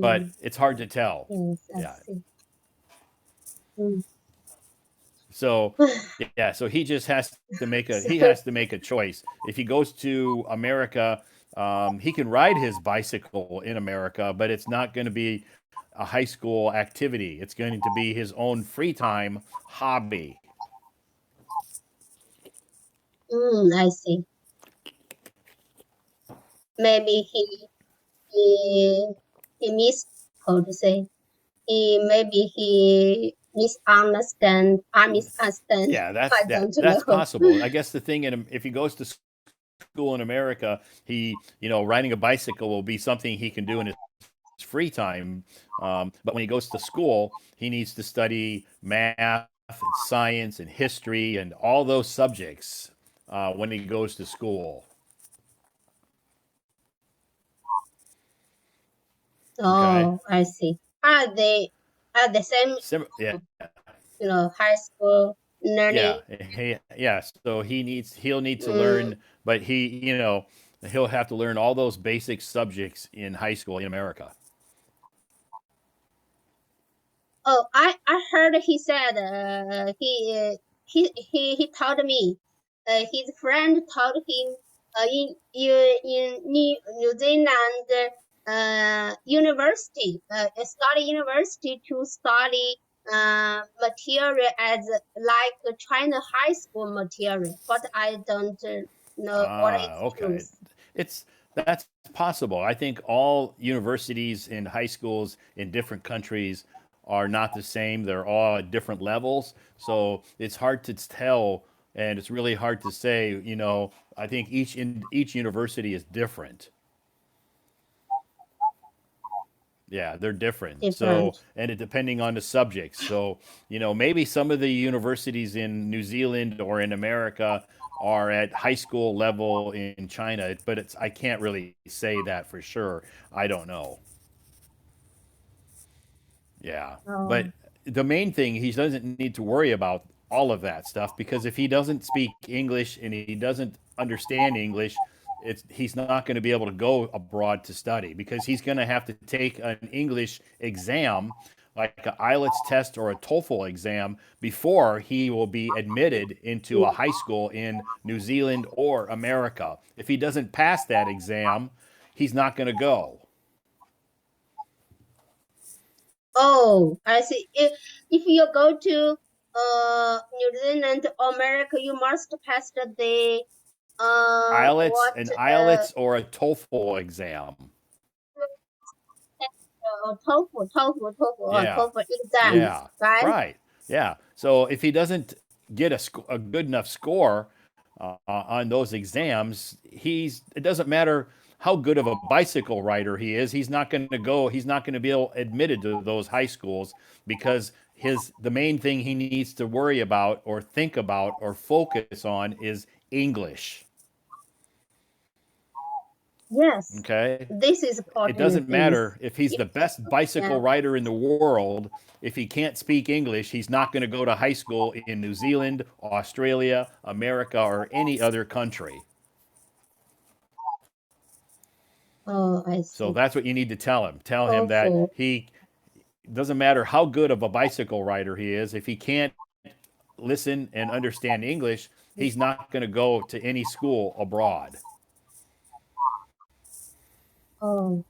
but Mm, it's hard to tell. yes, I Yeah. see. Mm. So yeah, so he just has to So, make a choice. If he goes to America, he can ride his bicycle in America, but it's not going to be a high school activity. It's going to be his own free time hobby. I see. Maybe he he mis how to say he maybe he misunderstand. I misunderstand. Yeah, I don't that's know. possible. I guess the thing if he goes to school in America, riding a bicycle will be something he can do in his free time. But when he goes to school, he needs to study math and science and history and all those subjects when he goes to school. Okay. Oh, I see. Are the same Yeah, high school learning? yeah. So he'll need to Mm. learn, but he'll have to learn all those basic subjects in high school in America. Oh, I heard he said he told me his friend told him in New Zealand university study university to study material as like China high school material, but I don't know what Ah, is okay. truth. That's possible. I think all universities and high schools in different countries are not the same. They're all at different levels, so it's hard to tell, and it's really hard to say. I think each university is different. Yeah, they're different. So, Different. and it depending on the subjects. So, maybe some of the universities in New Zealand or in America are at high school level in China, but I can't really say that for sure. I don't know. Yeah. But Oh, the main thing, he doesn't need to worry about all of that stuff because if he doesn't speak English and he doesn't understand English, he's not going to be able to go abroad to study because he's going to have to take an English exam, like an IELTS test or a TOEFL exam, before he will be admitted into a high school in New Zealand or America. If he doesn't pass that exam, he's not going to go. oh, I see. If you go to New Zealand, America, you must pass the IELTS, what an IELTS or a TOEFL exam. Yeah, TOEFL exams, yeah, right? right. Yeah. So if he doesn't get a good enough score on those exams, it doesn't matter how good of a bicycle rider he is. He's not going to go. He's not going to be admitted to those high schools because the main thing he needs to worry about or think about or focus on is English. Yes, Okay. this is It important doesn't matter things. if he's If the best bicycle yeah, rider in the world. If he can't speak English, he's not going to go to high school in New Zealand, Australia, America, or any other country. oh, I So see. that's what you need to tell him. Tell him that TOEFL. he doesn't matter how good of a bicycle rider he is. If he can't listen and understand English, he's not going to go to any school abroad.哦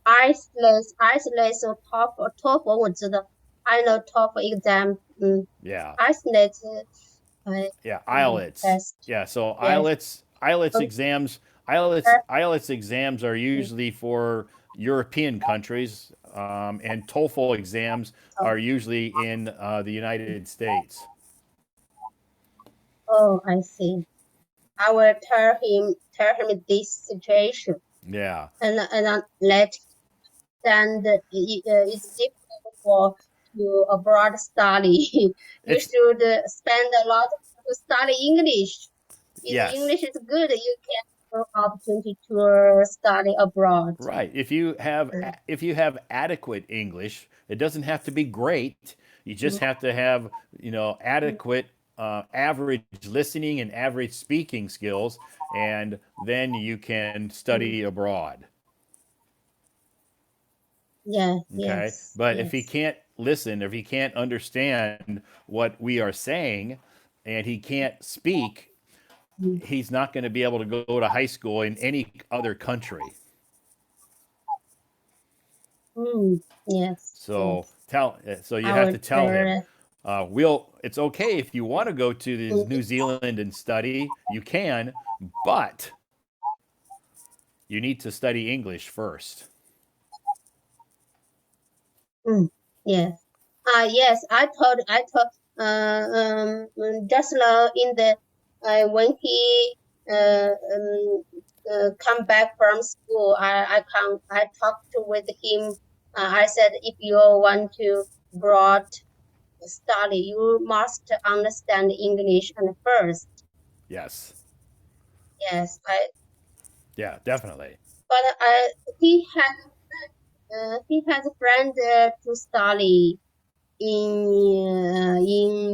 ，isolate 和 TOEFL 我知道，I know TOEFL Yeah. exam，isolate Yeah, IELTS. test Yeah, so yes，IELTS okay，exams IELTS exams are usually for European countries, and TOEFL exams are usually in the United States. oh I see. I will tell him this situation Yeah, and let and it's difficult for to abroad study. You it's should spend a lot to study English. If yes, English is good, you can have opportunity to study abroad. right. Mm, If you have adequate English, it doesn't have to be great. You just mm, have to have mm. adequate average listening and average speaking skills, and then you can study abroad. Yeah, Okay. yes, But if he yes. can't listen, if he can't understand what we are saying and he can't speak, Mm, he's not going to be able to go to high school in any other country. yes, So yes. so you I have would to tell him, tell. it's okay if you want to go to New Zealand and study, you can, but you need to study English first. Mm, yes. Yes, just now in the when he come back from school, I talked with him. I said, if you want to broad study, you must understand English and first. Yes. Yes, Yeah, definitely. but he he has a friend to study in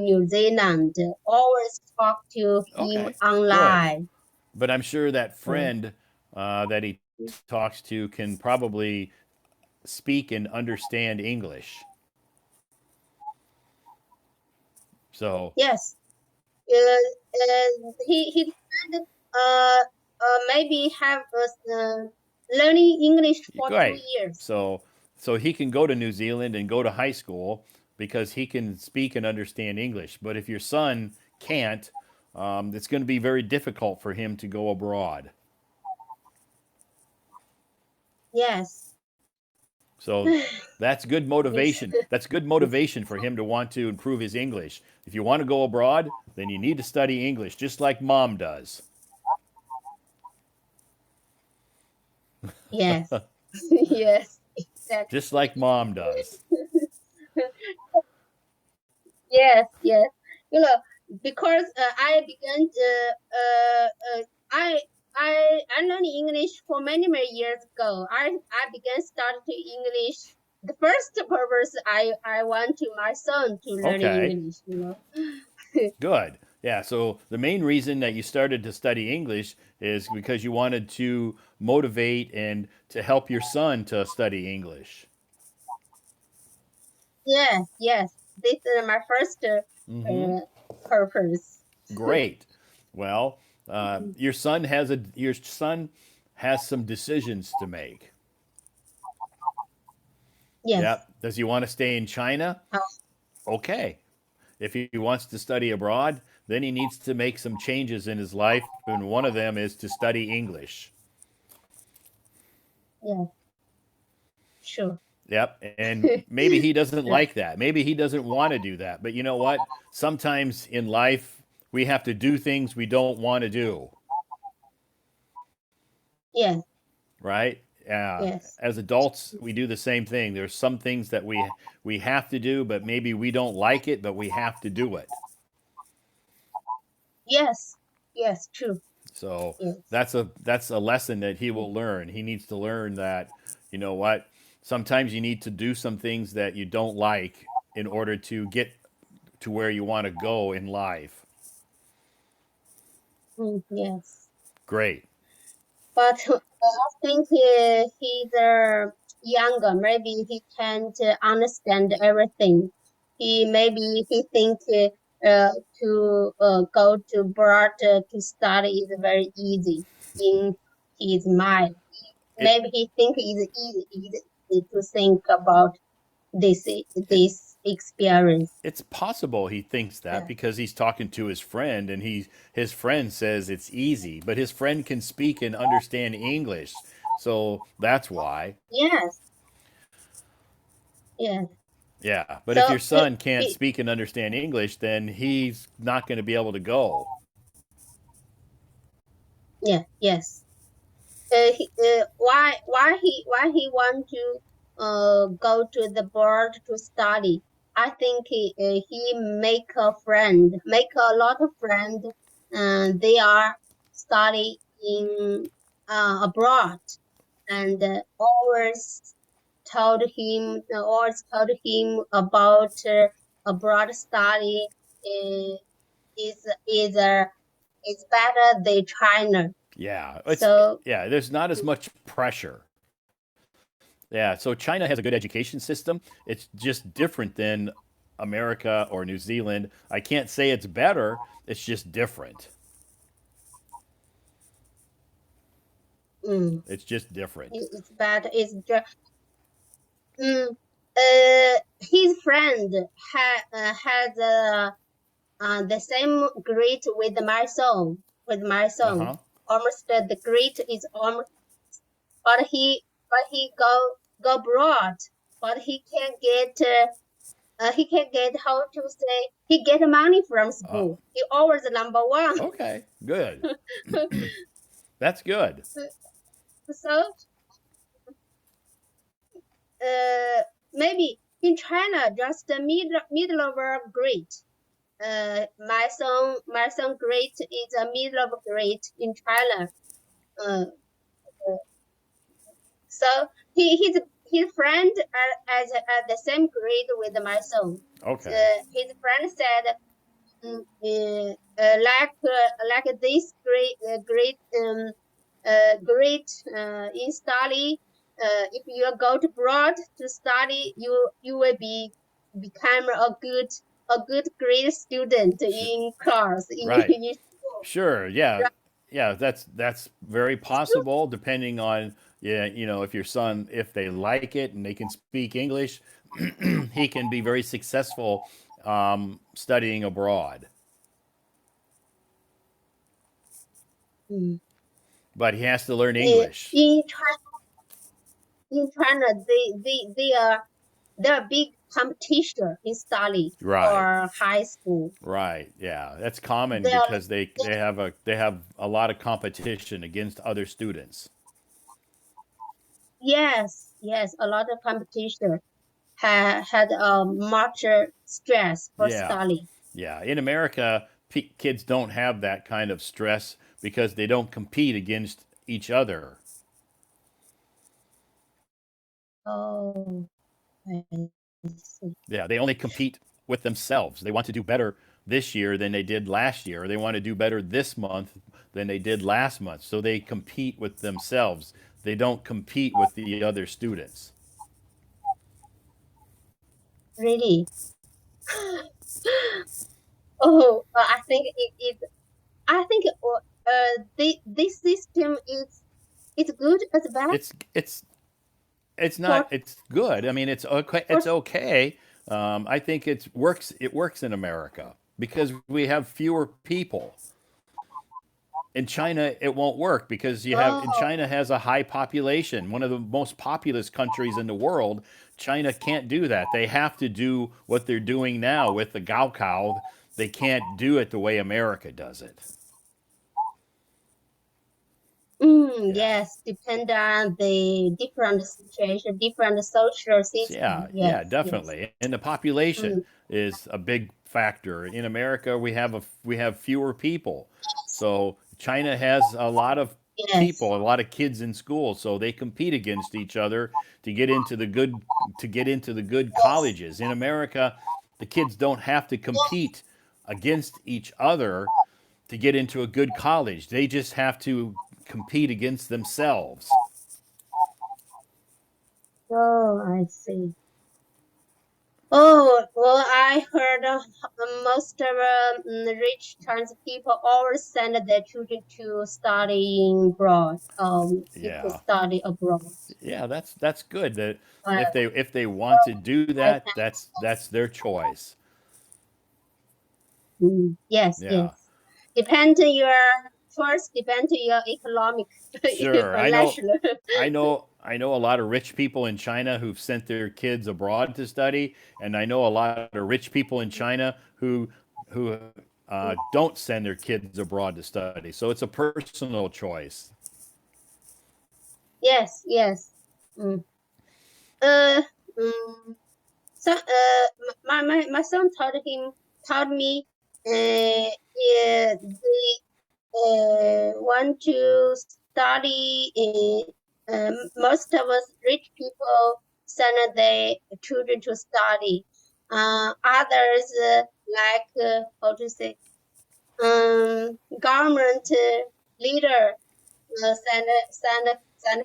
New Zealand. Always talk to him Okay, good. online. But I'm sure that Uh, friend that he talks to can probably speak and understand English. So, yes, he said maybe have learning English for two great. years. So he can go to New Zealand and go to high school because he can speak and understand English. But if your son can't, it's going to be very difficult for him to go abroad. Yes, So that's good yes, motivation. That's good motivation for him to want to improve his English. If you want to go abroad, then you need to study English, just like mom does. yes, yes, exactly. Just like mom does. Yes, yes. You know, because I began I I learned English for many years ago. I began studying English. The first purpose I want to my son to learn Okay, English. You know. good. Yeah, so the main reason that you started to study English is because you wanted to motivate and to help your son to study English. Yes, yes. This is my first Mm-hmm. purpose. Great. Well, your son has some decisions to make. Yes. Yep. Does he want to stay in China? Uh, Okay. If he wants to study abroad, then he needs to make some changes in his life, and one of them is to study English. yeah. Sure. Yep. And maybe he doesn't like that. Maybe he doesn't want to do that. But you know what? Sometimes in life, we have to do things we don't want to do, Yes. right? Yes. As adults, we do the same thing. There's some things that we have to do, but maybe we don't like it, but we have to do it. Yes. Yes. True. So Yes. that's a lesson that he will learn. He needs to learn that, you know what? Sometimes you need to do some things that you don't like in order to get to where you want to go in life. Yes. Great. But I think he's younger. Maybe he can't understand everything. He think to go to abroad to study is very easy in his mind. It Maybe he think easy to think about this it this experience. it's possible he thinks that Yeah. because he's talking to his friend and his friend says it's easy, but his friend can speak and understand English. So that's why. Yes. Yes. Yeah, but if So your son can't speak and understand English, then he's not going to be able to go. yeah. Yes. Why he want to go to the board to study? I think he make a friend, make a lot of friend, and they are study in abroad, and always told him about abroad study uh, is is better than China. Yeah, it's So yeah. There's not as much pressure. Yeah, so China has a good education system. It's just different than America or New Zealand. I can't say it's better, it's just different. Mm. It's just different. It's bad. It's just mm. His friend had the same grade with my son. With my son, Uh-huh. almost the grade is almost, but he go abroad, but he can get how to say he get money from Uh, school. He always number one. okay, good. That's good. So uh, maybe in China just the middle of a grade. My son grade is a middle of grade in China. Uh, so his friend at the same grade with my son. Okay. His friend said, like this great in study. If you go to abroad to study, you will become a good great student Sh- in class right. in school. Sure. Yeah. Right. Yeah, that's very It's true. possible depending on, yeah, if your son, if they like it and they can speak English, he can be very successful studying abroad. Mm. But he has to learn English. In China, they are big competition in study Right. for high school. Right. Yeah. That's common They are because they have a lot of competition against other students. yes, yes, a lot of competition had much stress for Yeah. study. Yeah. In America, kids don't have that kind of stress because they don't compete against each other. Oh, I see. Yeah, they only compete with themselves. They want to do better this year than they did last year. Or they want to do better this month than they did last month. So they compete with themselves. They don't compete with the other students. Really? Oh, I think it. I think this system is it's good as bad It's it's it's not, for it's good. I mean, it's okay. for It's okay. I think it works in America because we have fewer people. In China, it won't work because in oh China has a high population, one of the most populous countries in the world. China can't do that. They have to do what they're doing now with the Gaokao. They can't do it the way America does it. Yeah. yes, depend on the different situation, different social Yeah, system. yeah, Yes, yes. definitely. And the population Mm, is a big factor. In America, we have fewer people. So China has a lot of yes. people, a lot of kids in school, so they compete against each other to get into the good colleges. In America, the kids don't have to compete against each other to get into a good college. They just have to compete against themselves. Oh, I see. Oh, well, I heard most of rich Chinese people always send their children to study abroad, to Yeah. study abroad. Yeah, that's good. That Uh, if they want to do I that, can, that's their choice. yes, Yeah, yes. Depend on your choice, depend on your economic, sure. I know, national. I know a lot of rich people in China who've sent their kids abroad to study, and I know a lot of rich people in China who don't send their kids abroad to study. So it's a personal choice. Yes, yes. Mm. Uh, mm, so, my son told me, they want to study. Most of us rich people send their children to study. Others like how to say, government leader send send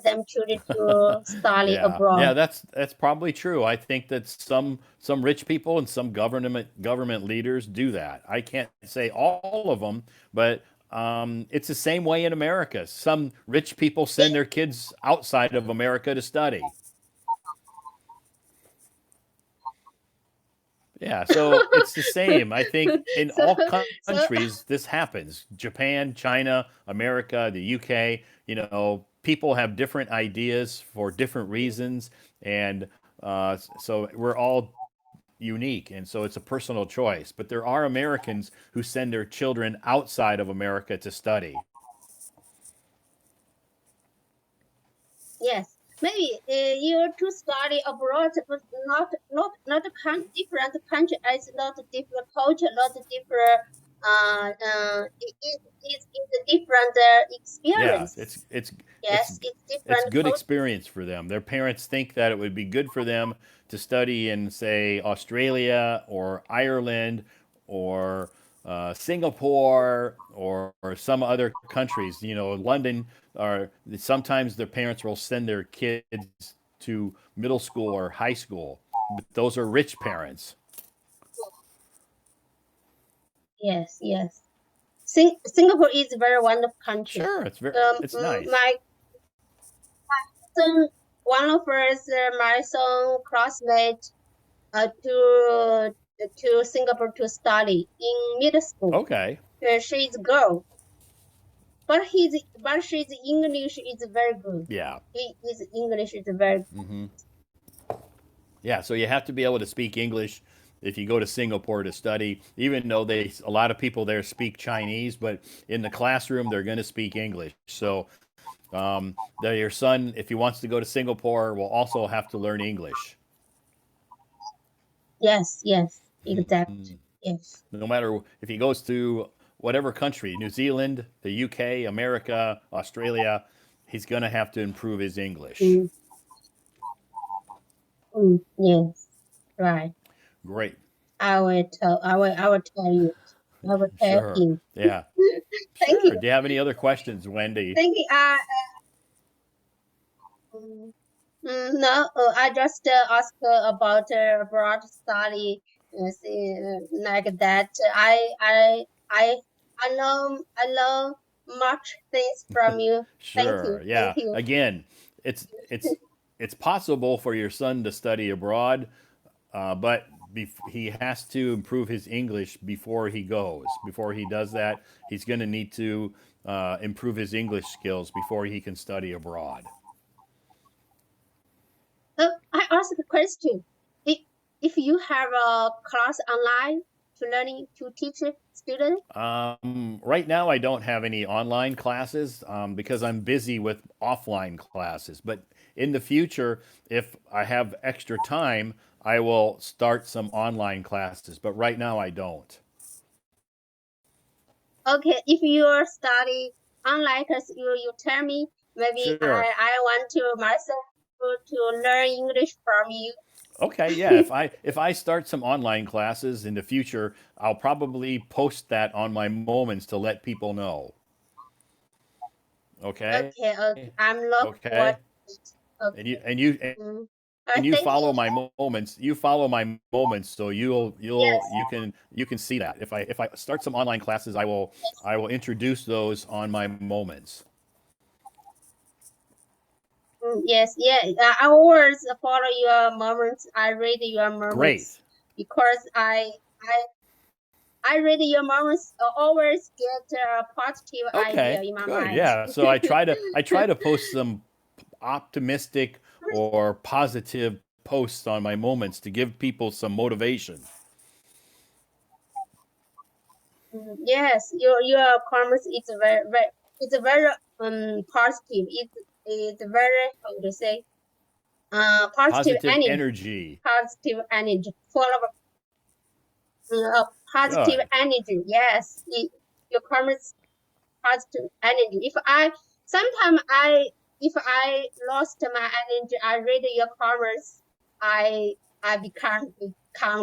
them children to study Yeah, yeah, abroad. that's probably true. I think that some rich people and some government leaders do that. I can't say all of them, but it's the same way in America. Some rich people send their kids outside of America to study. Yeah, so it's the same. I think in so all so countries this happens. Japan, China, America, the UK, people have different ideas for different reasons, and so we're all unique, and so it's a personal choice. But there are Americans who send their children outside of America to study. yes, maybe you to study abroad, but not different country. It's not different culture, not different. It's a different Yeah, experience. it's Yes, it's it's different good culture. experience for them. Their parents think that it would be good for them to study in, say, Australia or Ireland or Singapore or some other countries. London. Or sometimes their parents will send their kids to middle school or high school. But those are rich parents. Yes, yes. Singapore is a very wonderful country. Sure, it's nice. My son, one of us, my son classmate, to Singapore to study in middle school. Okay. She's a girl, but she's English is very good. Yeah. His English is very good. Hmm. Yeah, so you have to be able to speak English if you go to Singapore to study, even though a lot of people there speak Chinese, but in the classroom they're going to speak English. So your son, if he wants to go to Singapore, will also have to learn English. Yes, yes, exact. Yes. No matter if he goes to whatever country, New Zealand, the UK, America, Australia, he's going to have to improve his English. Mm, yes, right. Great. I will tell you. I will tell Sure. him. Yeah. Thank Sure. you. Do you have any other questions, Wendy? Thank you. Mm, no, I just asked about abroad study, like that. I know much things from you. Thank you, Sure. thank Yeah. you. Again, it's it's it's possible for your son to study abroad, but he has to improve his English before he goes. Before he does that, he's going to need to improve his English skills before he can study abroad. I asked a question. If if you have a class online to learning to teach students, Right now, I don't have any online classes because I'm busy with offline classes. But in the future, if I have extra time, I will start some online classes. But right now, I don't. okay. If you study online, cause you tell me maybe Sure. I want to myself to learn English from you. Okay. Yeah. If I start some online classes in the future, I'll probably post that on my moments to let people know. Okay. Okay, okay. I'm look forward Okay. to it. And you Okay. and you Mm. and you Thank you. follow my moments. You follow my moments, so Yes. you can see that. If I start some online classes, I will introduce those on my moments. Yes, yeah. I always follow your moments. I read your Great. moments because I read your moments. Always get a positive idea Okay. in my Good. mind. Yeah. So I try to post some optimistic or positive posts on my moments to give people some motivation. Yes, your comments is very it's very positive. It's very how to say Positive energy. positive energy full of positive Good. energy. Yes, your comments positive energy. Sometimes if I lost my energy, I read your comments. I become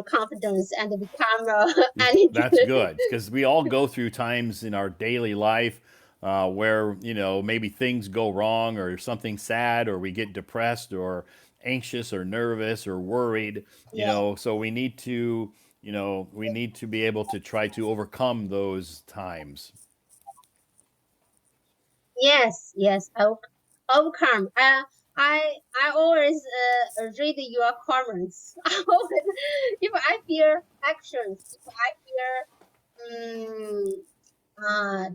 confidence and become energy. That's good because we all go through times in our daily life. where maybe things go wrong or something sad or we get depressed or anxious or nervous or worried. Yeah. So we need to be able to try to overcome those times. Yes, yes, overcome. I always read your comments. I always, if I fear actions, if I fear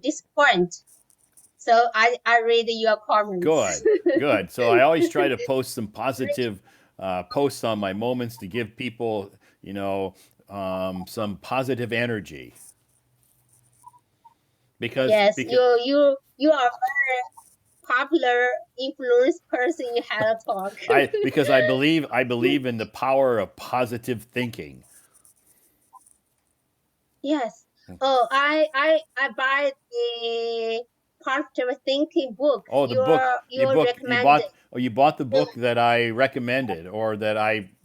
disappoint, so I read your comments. Good, good. So I always try to post some positive posts on my moments to give people, some positive energy Yes, because you are very popular influence person in Hello Talk. I believe in the power of positive thinking. Yes. Oh, I buy the positive thinking book. Oh, the book You you recommended. bought. Oh, you bought the book that I recommended, or that I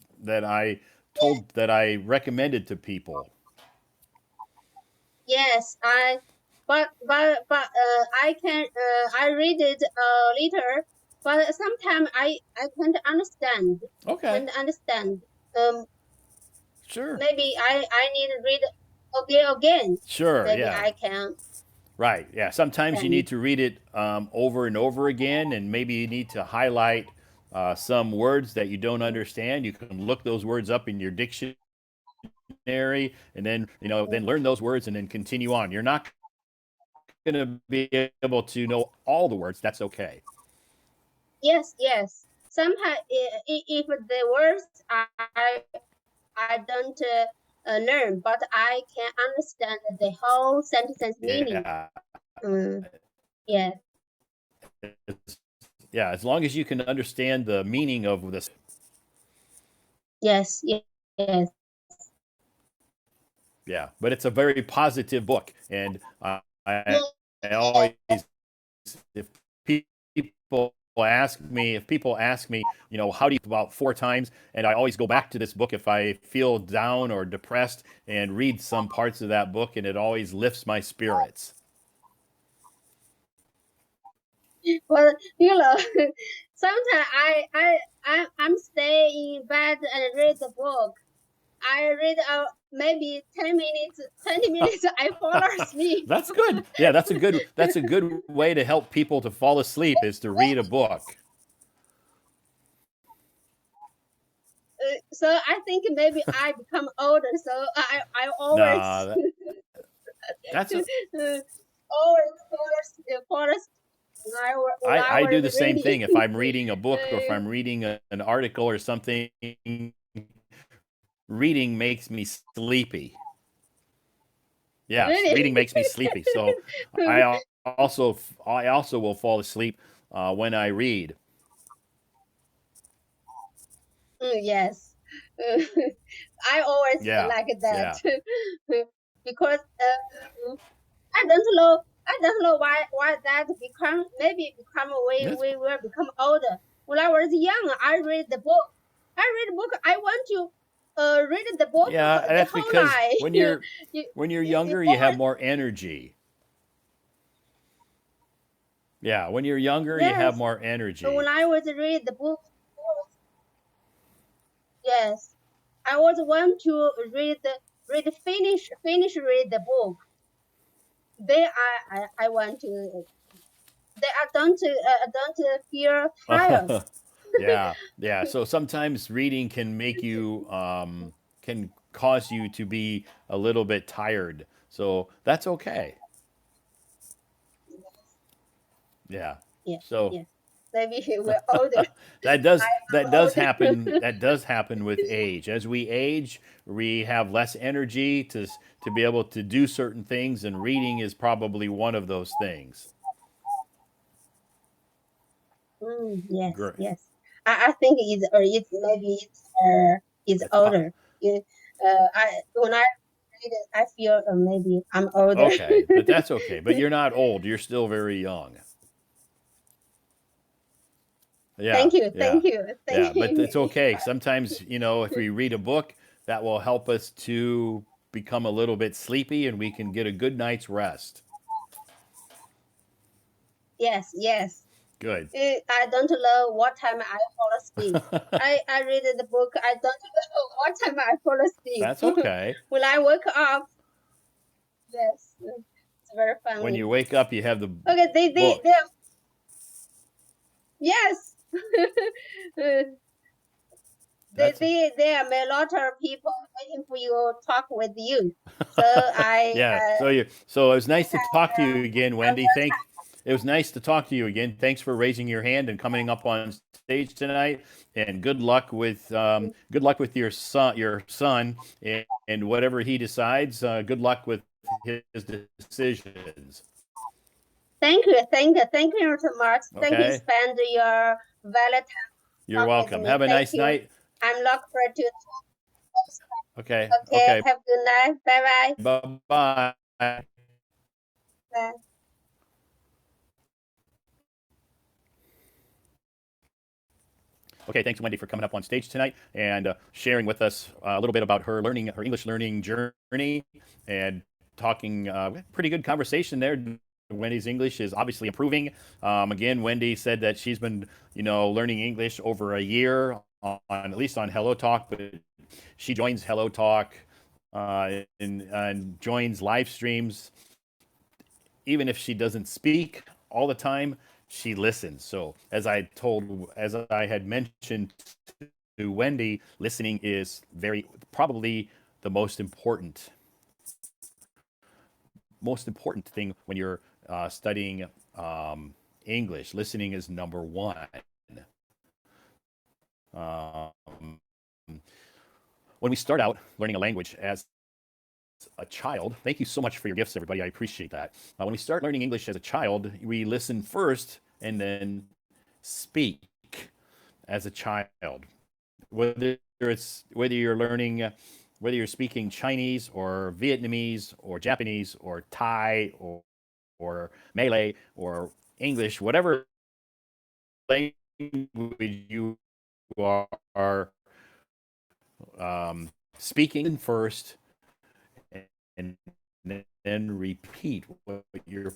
recommended to people. Yes, I can I read it later, but sometimes I can't understand. Okay, Can't understand. Um, sure, maybe I need to read again. sure, Maybe yeah, I can right, yeah. Sometimes you understand. need to read it over and over again, and maybe you need to highlight some words that you don't understand. You can look those words up in your dictionary, and then learn those words, and then continue on. You're not going to be able to know all the words. That's okay. Yes, yes. Sometimes if the words I don't learn, but I can understand the whole sentence meaning. Yeah, Mm, yeah, yeah. As long as you can understand the meaning of this. yes, yes, yes. Yeah, but it's a very positive book, and I, Mm, I always, if people ask me, how do you about 4 times, and I always go back to this book if I feel down or depressed, and read some parts of that book, and it always lifts my spirits. well, sometimes I'm staying in bed and read the book. I read maybe 10 minutes, 20 minutes. I fall asleep. That's good. Yeah, that's a good way to help people to fall asleep is to read a book. So I think maybe I become older. So I Nah, always that's a, always fall asleep when I I do was the same reading. thing if I'm reading a book or if Uh, I'm reading an article or something. Reading makes me sleepy. Yes, really? reading makes me sleepy. So I also will fall asleep when I read. Yes. Uh, I always Yeah, like that yeah. because I don't know. I don't know why that become maybe become That's, we will become older. When I was young, I read the book. I read the book. I want to read the book yeah, the that's whole because night. when you're you, when you're you younger, you have always more energy. Yeah, when you're younger, you have yes. more When energy. I was read the book, yes, I was want to finish read the book. Then I want to. Then I don't feel tired. Yeah, yeah. So sometimes reading can make you can cause you to be a little bit tired. So that's okay. Yeah. Yes, So yes. Maybe we're older. that does that I'm does older. happen. That does happen with age. As we age, we have less energy to be able to do certain things, and reading is probably one of those things. Yes, Great. yes. I think it's maybe it's It's older. Yeah, I when I read it, I feel maybe I'm older. okay, but that's okay. But you're not old. You're still very young. Yeah, yeah, Thank you, yeah. thank But you. it's okay. Sometimes, if we read a book, that will help us to become a little bit sleepy and we can get a good night's rest. Yes, yes. Good. I don't know what time I fall asleep. I read the book. I don't know what time I fall asleep. That's okay. When I wake up, yes, it's very When funny. you wake up, you have the Okay, book. yes. Uh, That's there are a lot of people waiting for you to talk with you. So I, yeah. So it was nice to talk to you again, I'm Wendy. It was nice to talk to you again. Thanks for raising your hand and coming up on stage tonight. And good luck with your son, and whatever he decides. Good luck with his decisions. thank you so much. Thank you, Okay. spend your valuable time You're talk with welcome. me. Have a Thank nice you. night. I'm looking forward to. Okay. Okay, Okay. have a good night. Bye Bye bye. bye. Okay, thanks, Wendy, for coming up on stage tonight and sharing with us a little bit about her English learning journey, and talking. Pretty good conversation there. Wendy's English is obviously improving. Again, Wendy said that she's been, learning English over a year on at least on Hello Talk, but she joins Hello Talk and joins live streams even if she doesn't speak all the time, she listens. So as I had mentioned to Wendy, listening is very probably the most important thing when you're studying English. Listening is number one. Um, when we start out learning a language as a child, thank you so much for your gifts, everybody. I appreciate that. When we start learning English as a child, we listen first and then speak as a child. Whether you're learning, whether you're speaking Chinese or Vietnamese or Japanese or Thai or Malay or English, whatever language you are speaking first, and then repeat what your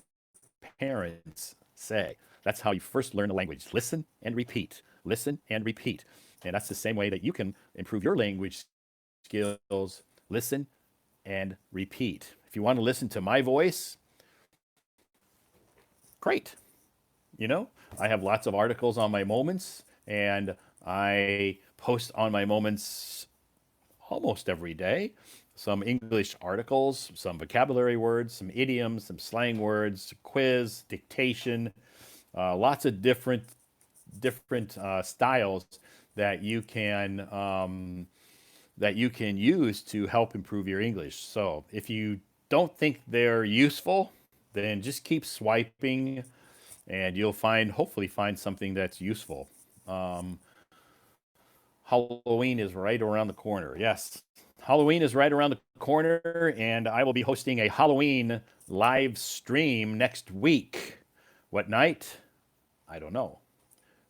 parents say. That's how you first learn a language. Listen and repeat. Listen and repeat. And that's the same way that you can improve your language skills. Listen and repeat. If you want to listen to my voice, great. You know, I have lots of articles on my moments, and I post on my moments almost every day. Some English articles, some vocabulary words, some idioms, some slang words, quiz, dictation, lots of different styles that you can use to help improve your English. So if you don't think they're useful, then just keep swiping, and you'll hopefully find something that's useful. Um, Halloween is right around the corner. Yes, Halloween is right around the corner, and I will be hosting a Halloween live stream next week. What night? I don't know.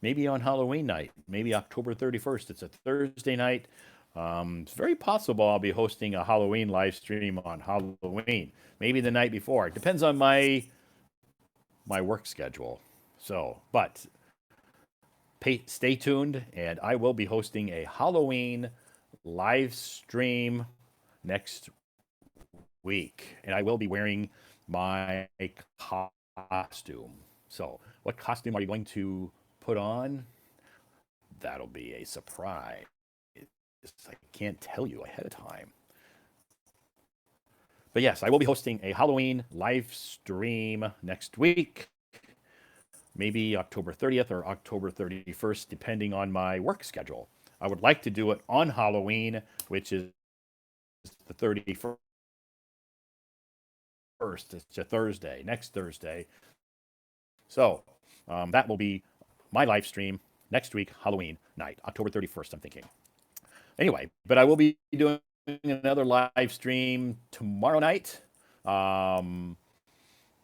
Maybe on Halloween night, maybe October 31st. It's a Thursday night. It's very possible I'll be hosting a Halloween live stream on Halloween, maybe the night before. It depends on my work schedule. So, but stay tuned, and I will be hosting a Halloween live stream next week, and I will be wearing my costume. So, what costume are you going to put on? That'll be a surprise. I can't tell you ahead of time. But yes, I will be hosting a Halloween live stream next week, maybe October 30th or October 31st, depending on my work schedule. I would like to do it on Halloween, which is the 31st. It's a Thursday, next Thursday. So that will be my live stream next week, Halloween night, October 31st, I'm thinking. Anyway, but I will be doing another live stream tomorrow night. Um,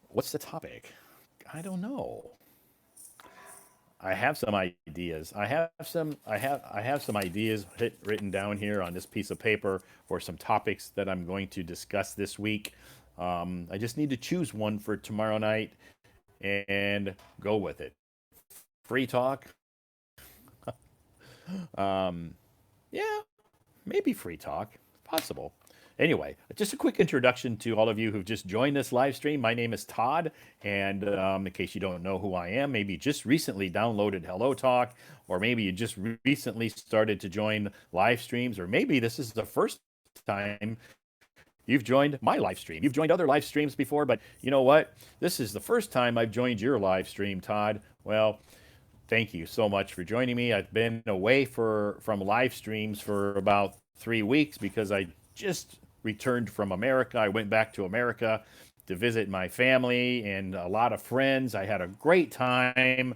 what's the topic? I don't know. I have some ideas. I have some ideas written down here on this piece of paper for some topics that I'm going to discuss this week. I just need to choose one for tomorrow night, and go with it. Free talk, um, yeah, maybe free talk, possible. Anyway, just a quick introduction to all of you who've just joined this live stream. My name is Todd, and in case you don't know who I am, maybe you just recently downloaded Hello Talk, or maybe you just recently started to join live streams, or maybe this is the first time you've joined my live stream. You've joined other live streams before, but you know what? This is the first time I've joined your live stream, Todd. Well, thank you so much for joining me. I've been away from live streams for about 3 weeks because I just returned from America. I went back to America to visit my family and a lot of friends. I had a great time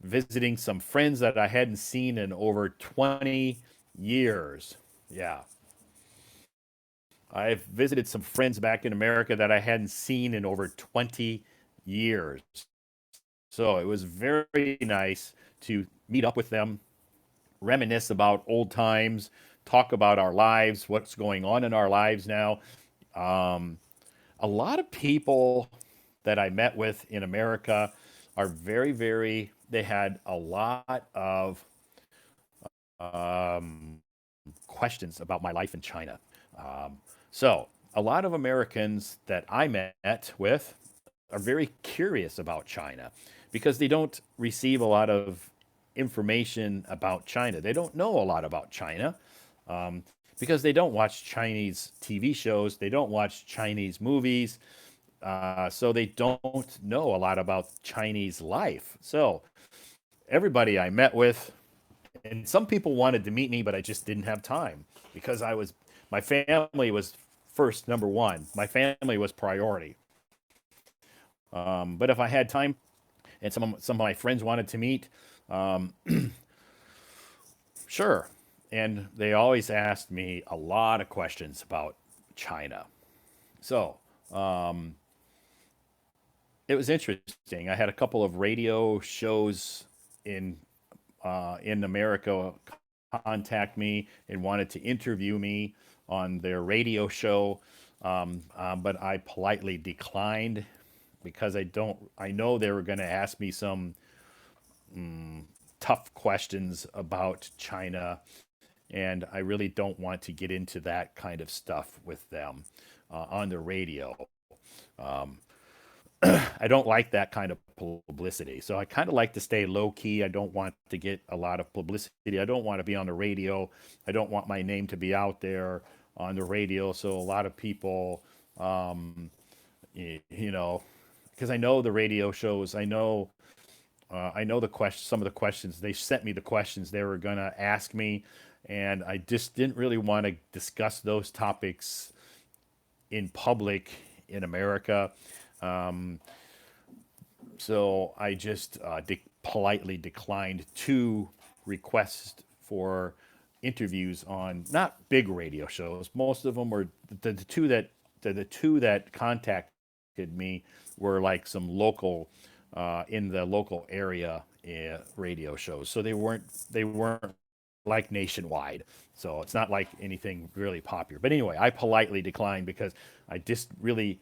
visiting some friends that I hadn't seen in over 20 years. Yeah. I've visited some friends back in America that I hadn't seen in over 20 years. So it was very nice to meet up with them, reminisce about old times, talk about our lives, what's going on in our lives now. Um, a lot of people that I met with in America are they had a lot of um, questions about my life in China. Um, so, a lot of Americans that I met with are very curious about China because they don't receive a lot of information about China. They don't know a lot about China um, because they don't watch Chinese TV shows, they don't watch Chinese movies, so they don't know a lot about Chinese life. So, everybody I met with, and some people wanted to meet me, but I just didn't have time because my family was first, number one. My family was priority. But if I had time and some of my friends wanted to meet, um, sure. And they always asked me a lot of questions about China. So um, it was interesting. I had a couple of radio shows in in America contact me and wanted to interview me on their radio show, but I politely declined because I don't. I know they were going to ask me some tough questions about China, and I really don't want to get into that kind of stuff with them on the radio. Um, I don't like that kind of publicity. So I kind of like to stay low key. I don't want to get a lot of publicity. I don't want to be on the radio. I don't want my name to be out there on the radio. So a lot of people, um, you know, because I know the radio shows, I know some of the questions they sent me, the questions they were going to ask me, and I just didn't really want to discuss those topics in public in America. Um, So I just politely declined two requests for interviews on not big radio shows. Most of them were the two that contacted me were like some local in the local area radio shows. So they weren't like nationwide. So it's not like anything really popular. But anyway, I politely declined because I just really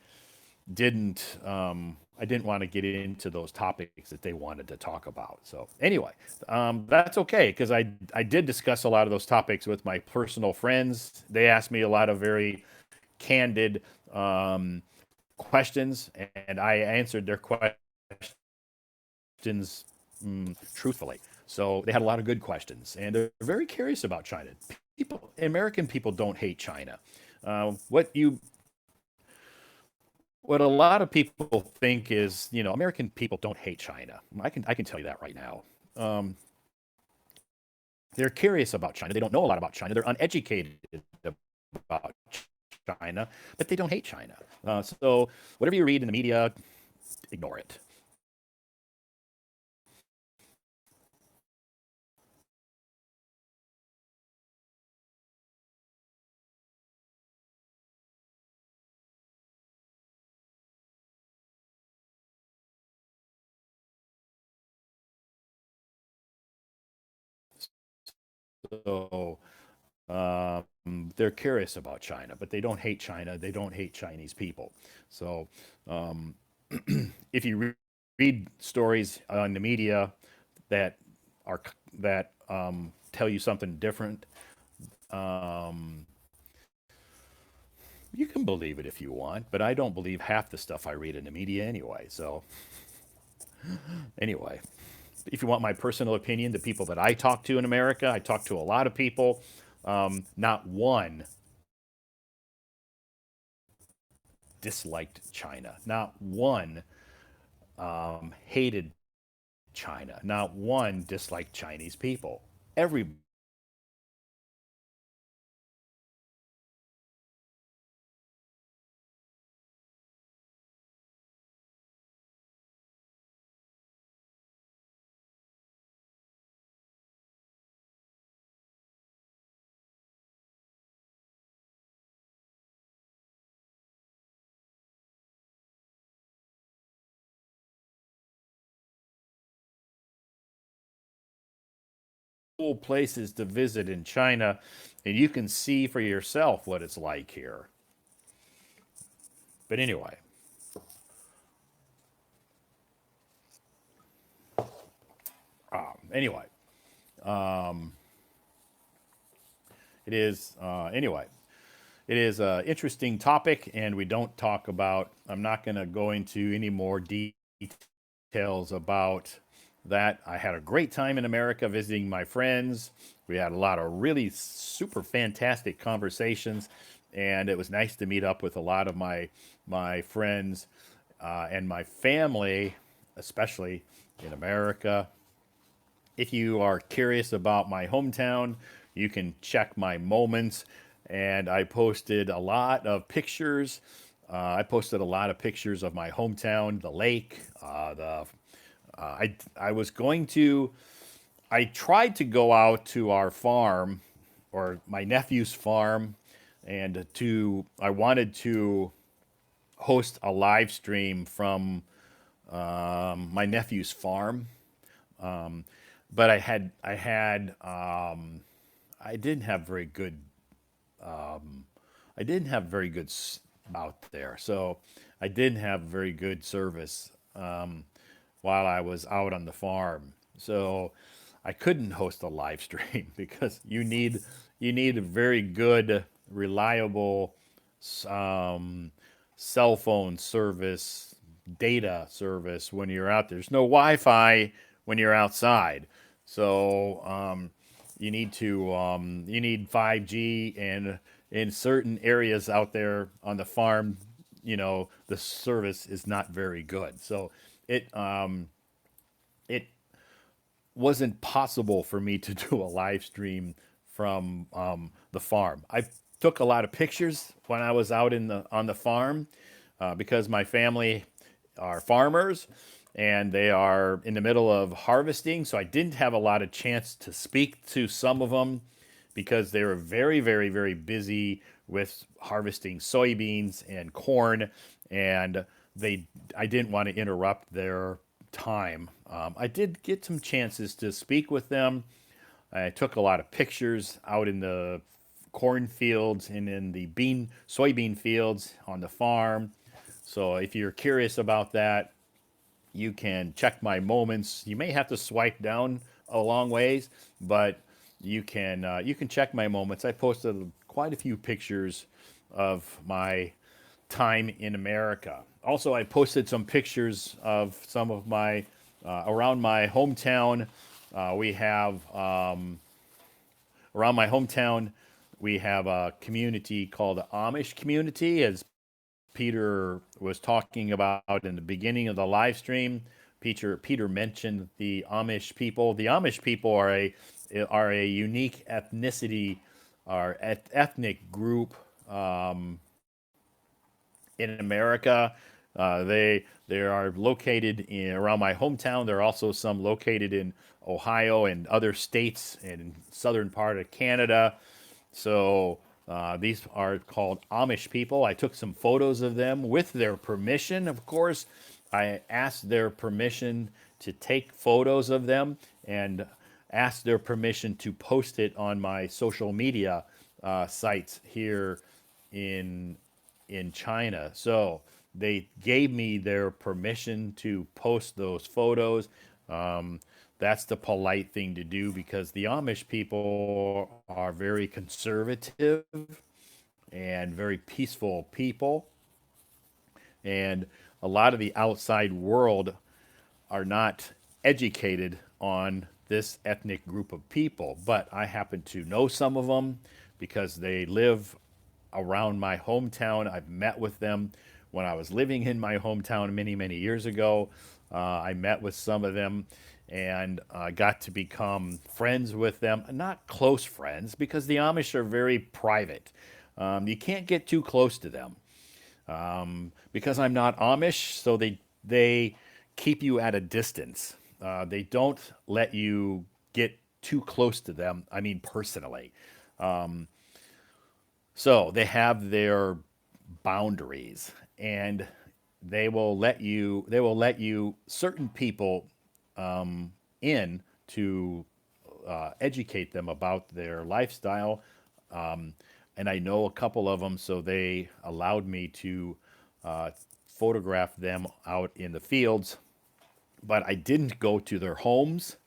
I didn't want to get into those topics that they wanted to talk about. So anyway, that's okay because I did discuss a lot of those topics with my personal friends. They asked me a lot of very candid um, questions, and I answered their questions truthfully. So they had a lot of good questions, and they're very curious about China. American people don't hate China. What you what a lot of people think is, American people don't hate China. I can tell you that right now. Um, they're curious about China. They don't know a lot about China. They're uneducated about China, but they don't hate China. So whatever you read in the media, ignore it. So they're curious about China, but they don't hate China. They don't hate Chinese people. So um, if you read stories on the media that are that tell you something different. Um, you can believe it if you want, but I don't believe half the stuff I read in the media anyway. So anyway, if you want my personal opinion, the people that I talk to in America, I talk to a lot of people. Not one disliked China. Not one hated China. Not one disliked Chinese people. Everybody cool places to visit in China, and you can see for yourself what it's like here. But anyway, it is anyway. It is an interesting topic, and we don't talk about. I'm not going to go into any more details about that. I had a great time in America visiting my friends. We had a lot of really super fantastic conversations, and it was nice to meet up with a lot of my friends and my family, especially in America. If you are curious about my hometown, you can check my moments. And I posted a lot of pictures. I posted a lot of pictures of my hometown, the lake. I was going to. I tried to go out to our farm, or my nephew's farm, and to. I wanted to host a live stream from my nephew's farm, but I didn't have very good I didn't have very good out there, so I didn't have very good service while I was out on the farm. So I couldn't host a live stream because you need a very good, reliable um, cell phone service, data service when you're out there. There's no Wi-Fi when you're outside, so you need 5G, and in certain areas out there on the farm, the service is not very good. So it wasn't possible for me to do a live stream from the farm. I took a lot of pictures when I was out in the on the farm because my family are farmers and they are in the middle of harvesting. So I didn't have a lot of chance to speak to some of them because they were very, very, very busy with harvesting soybeans and corn, and I didn't want to interrupt their time. I did get some chances to speak with them. I took a lot of pictures out in the cornfields and in the soybean fields on the farm. So if you're curious about that, you can check my moments. You may have to swipe down a long ways, but you can check my moments. I posted quite a few pictures of my time in America. Also, I posted some pictures of some of my around my hometown. We have around my hometown we have a community called the Amish community, as Peter was talking about in the beginning of the live stream. Peter mentioned the Amish people. The Amish people are a unique ethnicity, or ethnic group in America. They are located around my hometown. There are also some located in Ohio and other states and in southern part of Canada. So these are called Amish people. I took some photos of them with their permission, of course. I asked their permission to take photos of them and asked their permission to post it on my social media sites here in in China. So they gave me their permission to post those photos. Um, that's the polite thing to do because the Amish people are very conservative and very peaceful people. And a lot of the outside world are not educated on this ethnic group of people. But I happen to know some of them because they live around my hometown. I've met with them when I was living in my hometown many, many years ago. I met with some of them and got to become friends with them. Not close friends because the Amish are very private. You can't get too close to them because I'm not Amish, so they keep you at a distance. They don't let you get too close to them. I mean, personally. So they have their boundaries, and they will let you certain people in to educate them about their lifestyle. Um, and I know a couple of them, so they allowed me to uh, photograph them out in the fields. But I didn't go to their homes.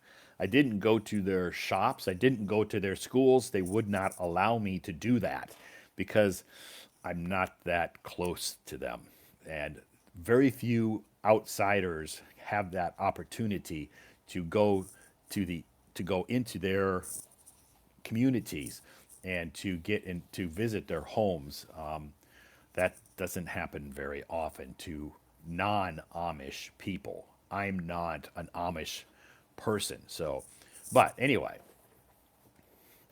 I didn't go to their shops. I didn't go to their schools. They would not allow me to do that because I'm not that close to them. And very few outsiders have that opportunity to go to the to go into their communities and to get in to visit their homes. That doesn't happen very often to non-Amish people. I'm not an Amish person, so. But anyway,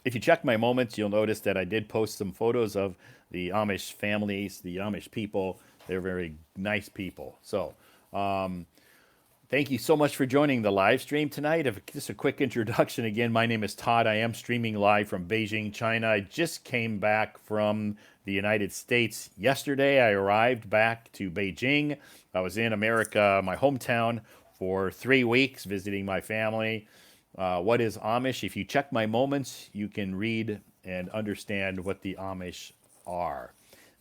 if you check my moments, you'll notice that I did post some photos of the Amish families, the Amish people. They're very nice people. So, thank you so much for joining the live stream tonight. Just a quick introduction again. My name is Todd. I am streaming live from Beijing, China. I just came back from the United States yesterday. I arrived back to Beijing. I was in America, my hometown, for 3 weeks visiting my family. What is Amish? If you check my moments, you can read and understand what the Amish are.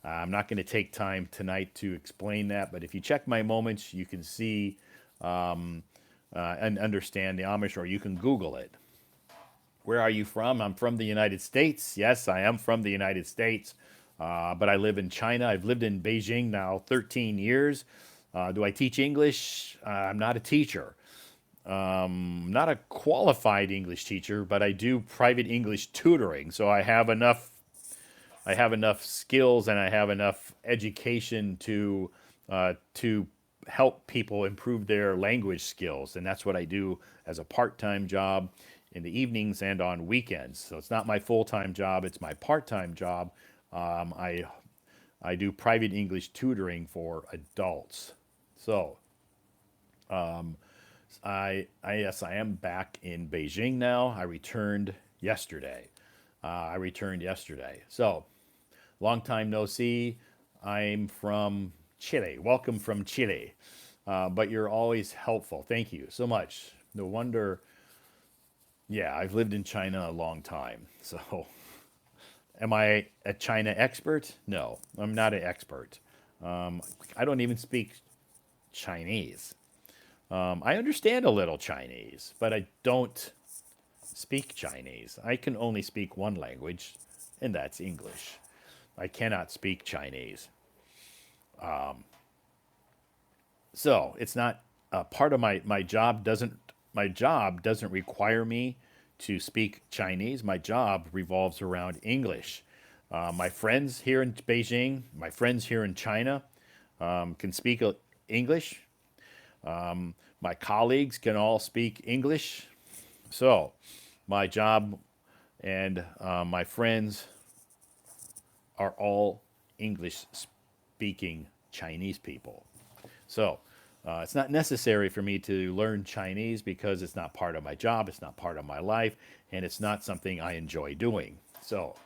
I'm not going to take time tonight to explain that, but if you check my moments, you can see and understand the Amish, or you can Google it. Where are you from? I'm from the United States. Yes, I am from the United States, but I live in China. I've lived in Beijing now 13 years. Do I teach English? I'm not a teacher. Not a qualified English teacher, but I do private English tutoring. So I have enough skills and I have enough education to help people improve their language skills, and that's what I do as a part-time job in the evenings and on weekends. So it's not my full-time job; it's my part-time job. I do private English tutoring for adults. So yes, I am back in Beijing now. I returned yesterday. So long time no see. I'm from Chile. Welcome from Chile. But you're always helpful. Thank you so much. No wonder. Yeah, I've lived in China a long time. So, am I a China expert? No, I'm not an expert. I don't even speak Chinese. I understand a little Chinese, but I don't speak Chinese. I can only speak one language, and that's English. I cannot speak Chinese. So it's not part of my job. Doesn't My job doesn't require me to speak Chinese. My job revolves around English. My friends here in Beijing, my friends here in China, can speak English. My colleagues can all speak English. So my job and my friends are all English speaking Chinese people. So it's not necessary for me to learn Chinese because it's not part of my job, it's not part of my life, and it's not something I enjoy doing. So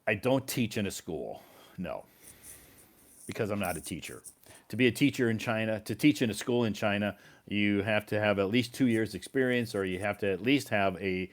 I don't teach in a school, no, because I'm not a teacher. To be a teacher in China, to teach in a school in China, you have to have at least 2 years experience, or you have to at least have a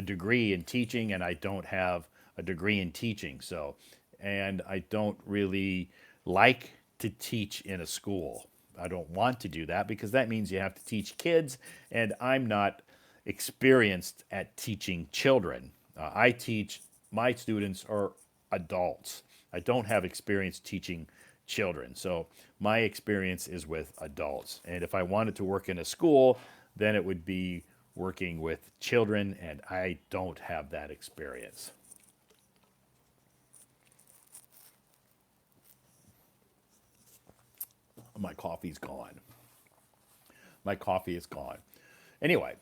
degree in teaching, and I don't have a degree in teaching. So and I don't really like to teach in a school. I don't want to do that because that means you have to teach kids, and I'm not experienced at teaching children. I teach my students are adults. I don't have experience teaching children. So my experience is with adults. And if I wanted to work in a school, then it would be working with children, and I don't have that experience. My coffee's gone. My coffee is gone. Anyway,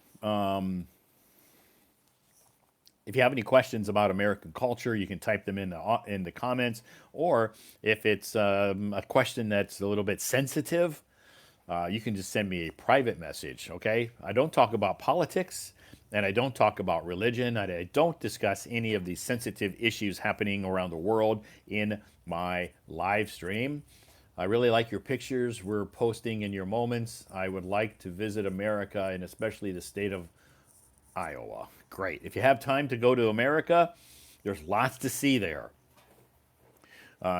if you have any questions about American culture, you can type them in the comments. Or if it's a question that's a little bit sensitive, you can just send me a private message. Okay? I don't talk about politics, and I don't talk about religion. I don't discuss any of these sensitive issues happening around the world in my live stream. I really like your pictures we're posting in your moments. I would like to visit America and especially the state of Iowa. Great. If you have time to go to America, there's lots to see there.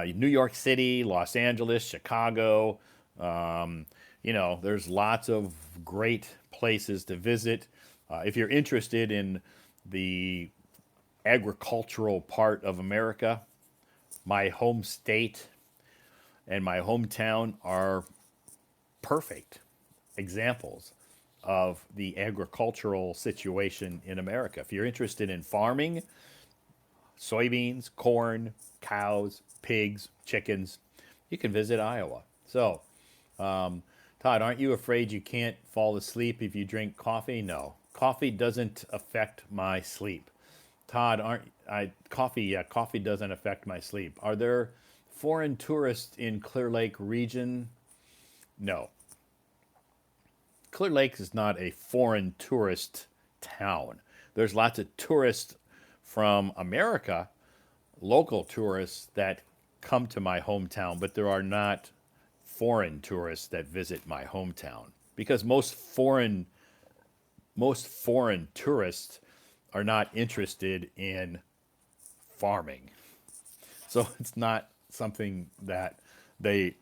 New York City, Los Angeles, Chicago. Um, there's lots of great places to visit. If you're interested in the agricultural part of America, my home state and my hometown are perfect examples of the agricultural situation in America. If you're interested in farming, soybeans, corn, cows, pigs, chickens, you can visit Iowa. So, Todd, aren't you afraid you can't fall asleep if you drink coffee? No, coffee doesn't affect my sleep. Todd, aren't I coffee? Yeah, coffee doesn't affect my sleep. Are there foreign tourists in Clear Lake region? No, Clear Lake is not a foreign tourist town. There's lots of tourists from America, local tourists that come to my hometown, but there are not foreign tourists that visit my hometown because most foreign tourists are not interested in farming. So it's not something that they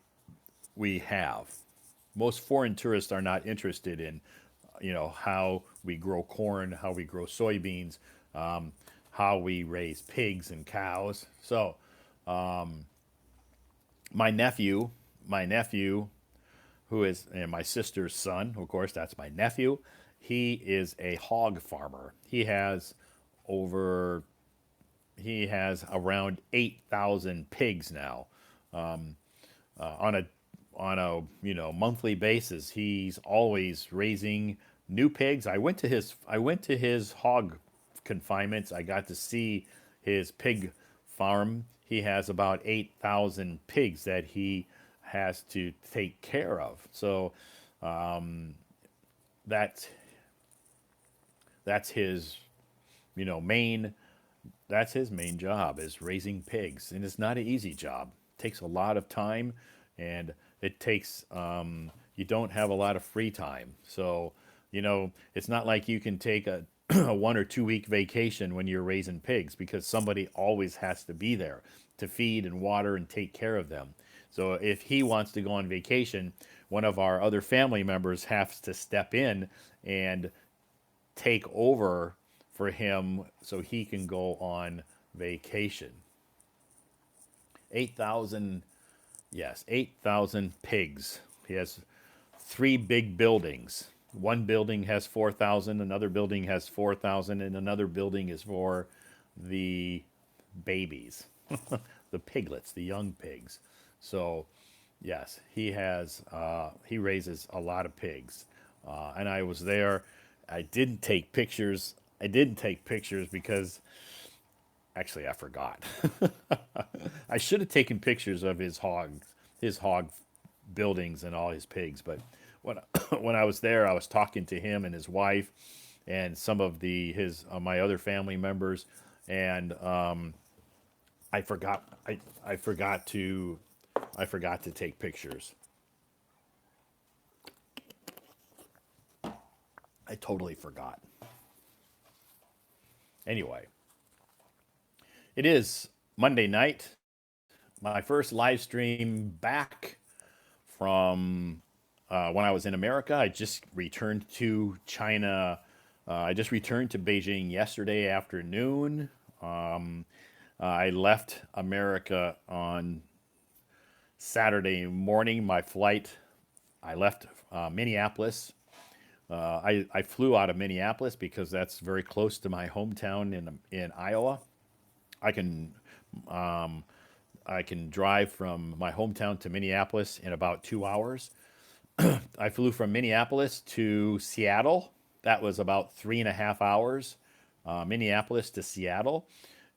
we have. Most foreign tourists are not interested in, how we grow corn, how we grow soybeans, um, how we raise pigs and cows. So my nephew, who is and my sister's son, of course, that's my nephew. He is a hog farmer. Over he has around 8,000 pigs now. On a monthly basis. He's always raising new pigs. I went to his hog confinements. I got to see his pig farm. He has about 8,000 pigs that he has to take care of. So that's that's his main that's his main job is raising pigs, and it's not an easy job. It takes a lot of time, and it takes you don't have a lot of free time. So it's not like you can take a a 1 or 2 week vacation when you're raising pigs because somebody always has to be there to feed and water and take care of them. So if he wants to go on vacation, one of our other family members has to step in and take over for him so he can go on vacation. 8,000, yes, 8,000 pigs. He has three big buildings. One building has 4,000, another building has 4,000, and another building is for the babies, the piglets, the young pigs. So, yes, he raises a lot of pigs. And I was there. I didn't take pictures. I didn't take pictures because actually I forgot. I should have taken pictures of his hog buildings and all his pigs. But when when I was there, I was talking to him and his wife and some of the his my other family members, and I forgot. I forgot to take pictures. I totally forgot. Anyway, it is Monday night. my first live stream back from when I was in America. I just returned to China. I just returned to Beijing yesterday afternoon. Um, I left America on Saturday morning. My flight, I left Minneapolis. I flew out of Minneapolis because that's very close to my hometown in Iowa. I can I can drive from my hometown to Minneapolis in about 2 hours. I flew from Minneapolis to Seattle. That was about 3.5 hours, Minneapolis to Seattle.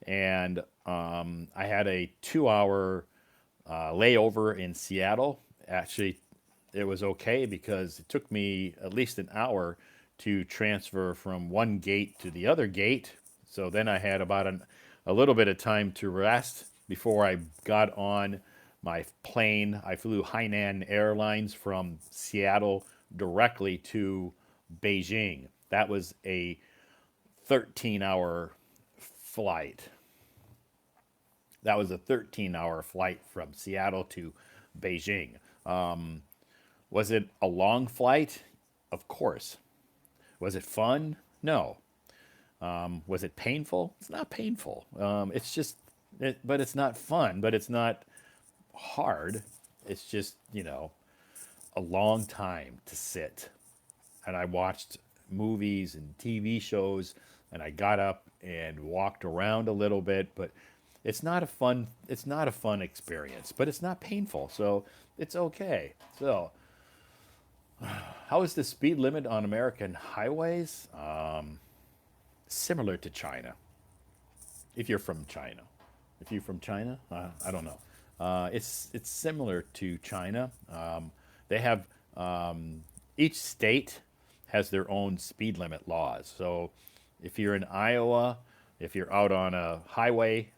And I had a 2 hour layover in Seattle. Actually, it was okay because it took me at least an hour to transfer from one gate to the other gate. So then I had a little bit of time to rest before I got on my plane. I flew Hainan Airlines from Seattle directly to Beijing. That was a 13-hour flight. That was a 13-hour flight from Seattle to Beijing. Was it a long flight? Of course. Was it fun? No. Was it painful? It's not painful. It's just, but it's not fun, but it's not hard. It's just, a long time to sit. And I watched movies and TV shows, and I got up and walked around a little bit, but it's not a fun experience, but it's not painful. So it's okay. So how is the speed limit on American highways? Similar to China. If you're from China, if you're from China, I don't know. It's similar to China. They have each state has their own speed limit laws. So if you're in Iowa, if you're out on a highway,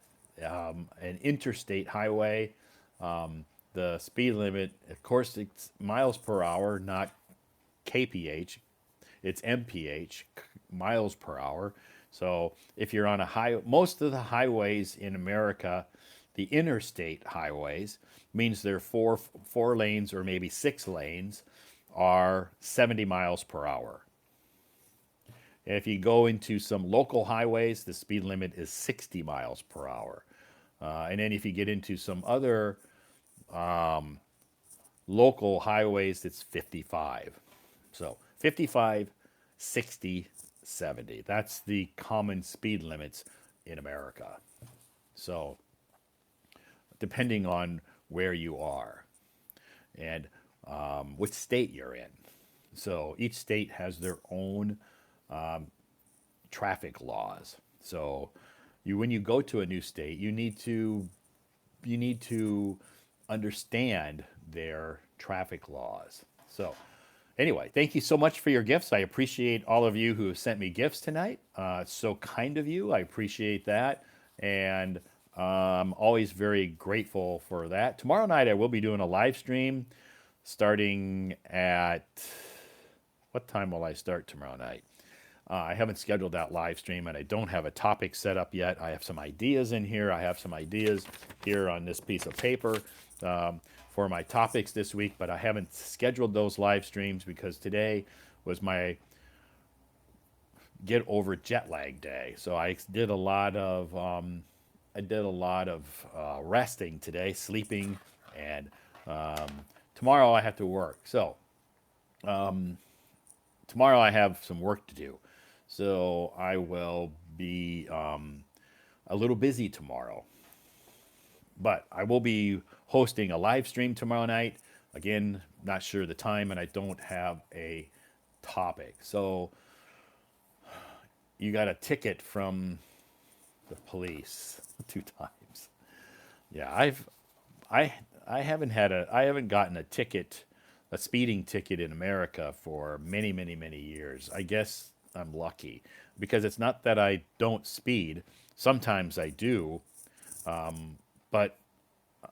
an interstate highway, the speed limit, of course, it's miles per hour, not kph. It's mph, miles per hour. So if you're on a most of the highways in America, the interstate highways means they're four lanes or maybe 6 lanes are 70 miles per hour. If you go into some local highways, the speed limit is 60 miles per hour. And then if you get into some other local highways, it's 55. So 55, 60, 70. That's the common speed limits in America. So depending on where you are and which state you're in. So each state has their own traffic laws. So when you go to a new state, you need to understand their traffic laws. So anyway, thank you so much for your gifts. I appreciate all of you who have sent me gifts tonight. It's so kind of you. I appreciate that. And I'm always very grateful for that. Tomorrow night, I will be doing a live stream starting at what time will I start tomorrow night? I haven't scheduled that live stream and I don't have a topic set up yet. I have some ideas in here. I have some ideas here on this piece of paper for my topics this week, but I haven't scheduled those live streams because today was my get over jet lag day. So I did a lot of resting today, sleeping, and tomorrow I have to work. So tomorrow I have some work to do. So I will be a little busy tomorrow. But I will be hosting a live stream tomorrow night. Again, not sure the time, and I don't have a topic. So you got a ticket from the police 2 times. Yeah, I I haven't gotten a speeding ticket in America for many, many, many years. I guess I'm lucky because it's not that I don't speed. Sometimes I do, but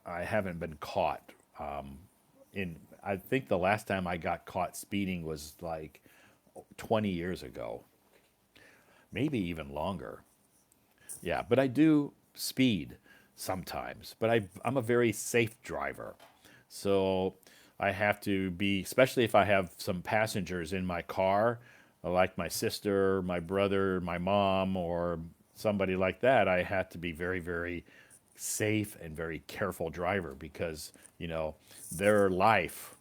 I haven't been caught. I think the last time I got caught speeding was like 20 years ago, maybe even longer. Yeah, but I do speed. sometimes, but I'm a very safe driver. So I have to be, especially if I have some passengers in my car, like my sister, my brother, my mom, or somebody like that. I have to be very, very safe and very careful driver because, you know, their life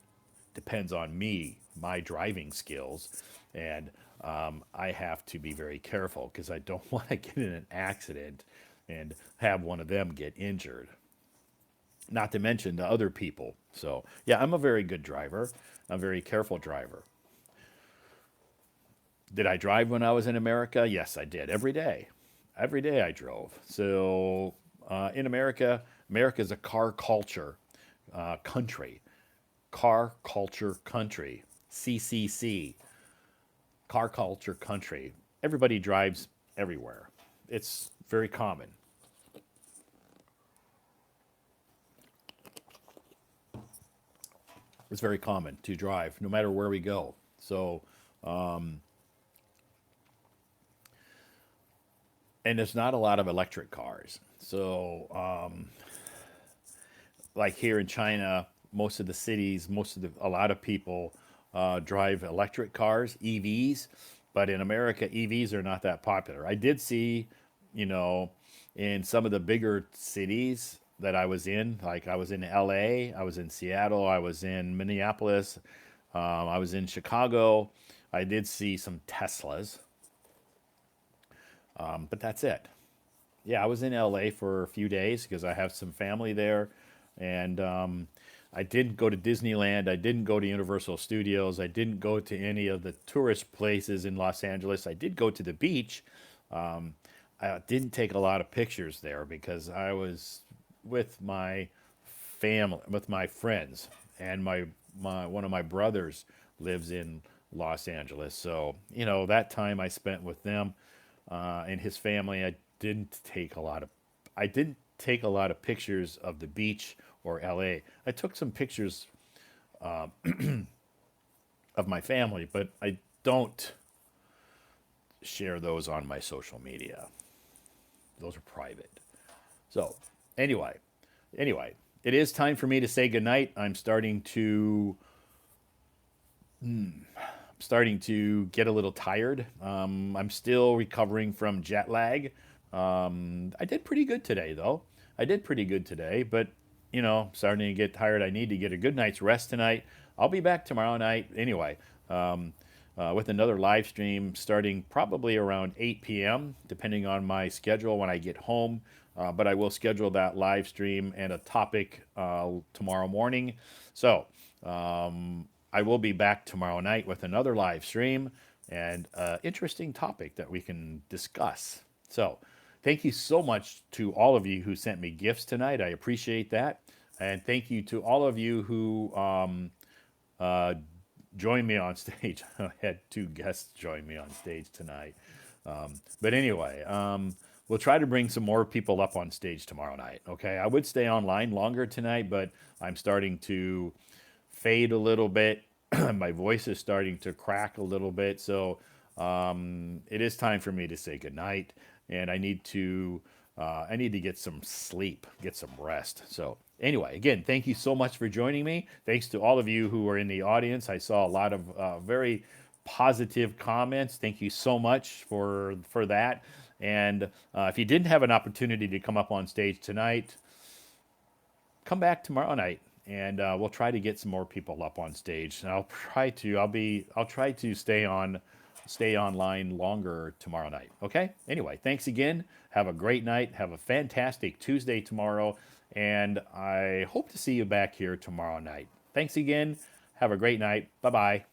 depends on me, my driving skills, and I have to be very careful because I don't want to get in an accident and have one of them get injured. Not to mention the other people. So yeah, I'm a very good driver. I'm a very careful driver. Did I drive when I was in America? Yes, I did. Every day. Every day I drove. So in America, America is a car culture country. Car culture country. CCC. Car culture country. Everybody drives everywhere. It's very common. It's very common to drive no matter where we go. So, and there's not a lot of electric cars. So, like here in China, most of the cities, a lot of people drive electric cars, EVs. But in America, EVs are not that popular. I did see, you know, in some of the bigger cities that I was in, like I was in LA, I was in Seattle, I was in Minneapolis, I was in Chicago. I did see some Teslas, but that's it. Yeah, I was in LA for a few days because I have some family there, and I didn't go to Disneyland. I didn't go to Universal Studios. I didn't go to any of the tourist places in Los Angeles. I did go to the beach. I didn't take a lot of pictures there because I was with my family, with my friends, and my one of my brothers lives in Los Angeles. So you know that time I spent with them and his family. I didn't take a lot of pictures of the beach or LA. I took some pictures of my family, but I don't share those on my social media. Those are private. So, anyway, anyway, it is time for me to say goodnight. Starting to get a little tired. I'm still recovering from jet lag. I did pretty good today, though. I did pretty good today, but you know, starting to get tired. I need to get a good night's rest tonight. I'll be back tomorrow night anyway, with another live stream starting probably around 8 p.m., depending on my schedule when I get home. But I will schedule that live stream and a topic tomorrow morning. So, I will be back tomorrow night with another live stream and an interesting topic that we can discuss. So, thank you so much to all of you who sent me gifts tonight. I appreciate that. And thank you to all of you who uh, joined me on stage. I had two guests join me on stage tonight. But anyway, we'll try to bring some more people up on stage tomorrow night. Okay. I would stay online longer tonight, but I'm starting to fade a little bit. My voice is starting to crack a little bit. So it is time for me to say goodnight. And I need to get some sleep, get some rest. So anyway, again, thank you so much for joining me. Thanks to all of you who were in the audience. I saw a lot of very positive comments. Thank you so much for that. And if you didn't have an opportunity to come up on stage tonight, come back tomorrow night and we'll try to get some more people up on stage. And I'll try to stay online longer tomorrow night. Okay? Anyway, thanks again. Have a great night. Have a fantastic Tuesday tomorrow. And I hope to see you back here tomorrow night. Thanks again. Have a great night. Bye bye.